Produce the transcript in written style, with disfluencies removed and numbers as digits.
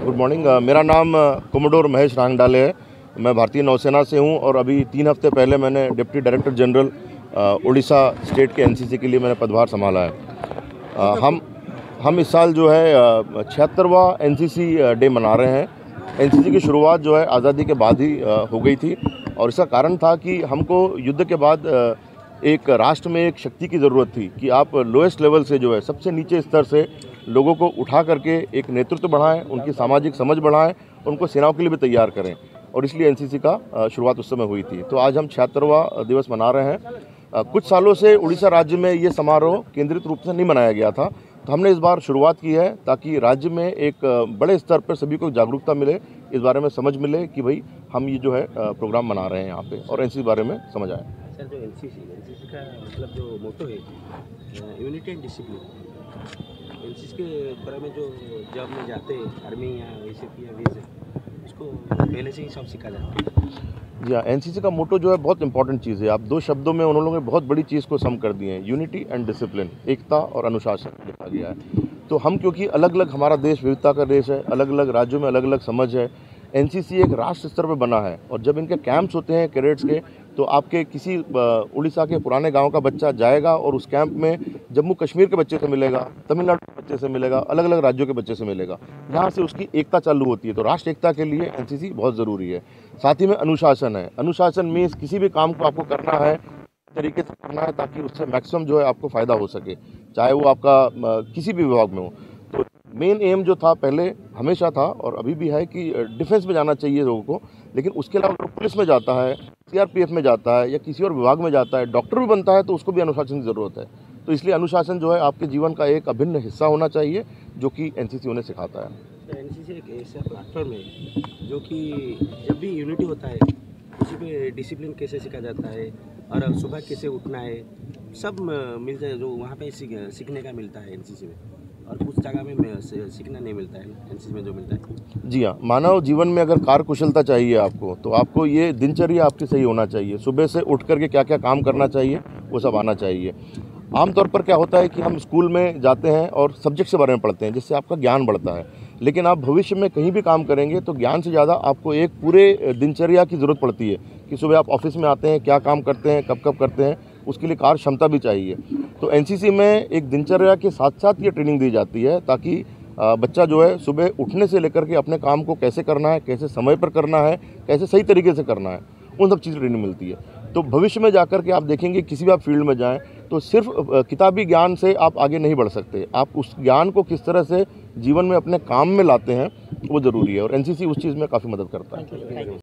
Good morning. मेरा नाम commodore Mahesh Rangdale है। मैं भारतीय नौसेना से हूं और अभी 3 हफ्ते पहले मैंने deputy director general Orissa state के एनसीसी के लिए मैंने पदभार संभाला है। हम इस साल जो है 76वां एनसीसी डे मना रहे हैं। एनसीसी की शुरुआत जो है आज़ादी के बाद ही हो गई थी और इसका कारण था कि हमको युद्ध के बाद एक राष्ट्र में एक शक्ति की ज़रूरत थी कि आप लोएस्ट लेवल से जो है सबसे नीचे स्तर से लोगों को उठा करके एक नेतृत्व बढ़ाएं, उनकी सामाजिक समझ बढ़ाएं, उनको सेनाओं के लिए भी तैयार करें और इसलिए एनसीसी का शुरुआत उस समय हुई थी। तो आज हम 76वां दिवस मना रहे हैं। कुछ सालों से उड़ीसा राज्य में ये समारोह केंद्रित रूप से नहीं मनाया गया था, तो हमने इस बार शुरुआत की है ताकि राज्य में एक बड़े स्तर पर सभी को जागरूकता मिले, इस बारे में समझ मिले कि भाई हम ये जो है प्रोग्राम मना रहे हैं यहाँ पे और एनसीसी बारे में समझ आए। सर, जो एनसीसी का मतलब जो मोटो है यूनिटी एंड डिसिप्लिन, एनसीसी के बारे में जो जॉब में जाते हैं आर्मी या एसीपी या वीज, उसको पहले से ही सब सीखा जाता है। जी हाँ, एनसीसी का मोटो जो है बहुत इंपॉर्टेंट चीज़ है। आप 2 शब्दों में उन लोगों ने बहुत बड़ी चीज़ को सम कर दिए हैं, यूनिटी एंड डिसिप्लिन, एकता और अनुशासन लिखा गया है। तो हम क्योंकि अलग अलग हमारा देश विविधता का देश है, अलग अलग राज्यों में अलग अलग समझ है, एनसीसी एक राष्ट्र स्तर पर बना है और जब इनके कैंप्स होते हैं कैडेट्स के, तो आपके किसी उड़ीसा के पुराने गांव का बच्चा जाएगा और उस कैंप में जम्मू कश्मीर के बच्चे से मिलेगा, तमिलनाडु के बच्चे से मिलेगा, अलग अलग राज्यों के बच्चे से मिलेगा। यहाँ से उसकी एकता चालू होती है। तो राष्ट्र एकता के लिए एनसीसी बहुत ज़रूरी है। साथ ही में अनुशासन है। अनुशासन मीन्स किसी भी काम को आपको करना है तरीके से करना है ताकि उससे मैक्सिमम जो है आपको फ़ायदा हो सके, चाहे वो आपका किसी भी विभाग में हो। तो मेन एम जो था पहले हमेशा था और अभी भी है कि डिफेंस में जाना चाहिए लोगों को, लेकिन उसके अलावा अगर पुलिस में जाता है, सीआरपीएफ में जाता है या किसी और विभाग में जाता है, डॉक्टर भी बनता है, तो उसको भी अनुशासन की ज़रूरत है। तो इसलिए अनुशासन जो है आपके जीवन का एक अभिन्न हिस्सा होना चाहिए, जो कि एनसीसी उन्हें सिखाता है। एनसीसी एक ऐसा प्लेटफॉर्म है जो कि जब भी यूनिटी होता है उसी पे डिसिप्लिन कैसे सीखा जाता है और सुबह कैसे उठना है, सब मिल जाए जो वहाँ पे सीखने का मिलता है एनसीसी में, और कुछ जगह में सीखना नहीं मिलता है एनसीसी में जो मिलता है। जी हाँ, मानव जीवन में अगर कार्य कुशलता चाहिए आपको, तो आपको ये दिनचर्या आपकी सही होना चाहिए। सुबह से उठ करके क्या क्या काम करना चाहिए वो सब आना चाहिए। आमतौर पर क्या होता है कि हम स्कूल में जाते हैं और सब्जेक्ट के बारे में पढ़ते हैं, जिससे आपका ज्ञान बढ़ता है, लेकिन आप भविष्य में कहीं भी काम करेंगे तो ज्ञान से ज़्यादा आपको एक पूरे दिनचर्या की ज़रूरत पड़ती है कि सुबह आप ऑफिस में आते हैं, क्या काम करते हैं, कब कब करते हैं, उसके लिए कार्य क्षमता भी चाहिए। तो एनसीसी में एक दिनचर्या के साथ साथ ये ट्रेनिंग दी जाती है ताकि बच्चा जो है सुबह उठने से लेकर के अपने काम को कैसे करना है, कैसे समय पर करना है, कैसे सही तरीके से करना है, उन सब चीज़ें ट्रेनिंग मिलती है। तो भविष्य में जाकर के आप देखेंगे किसी भी आप फील्ड में जाएं तो सिर्फ किताबी ज्ञान से आप आगे नहीं बढ़ सकते। आप उस ज्ञान को किस तरह से जीवन में अपने काम में लाते हैं वो ज़रूरी है और एनसीसी उस चीज़ में काफ़ी मदद करता है।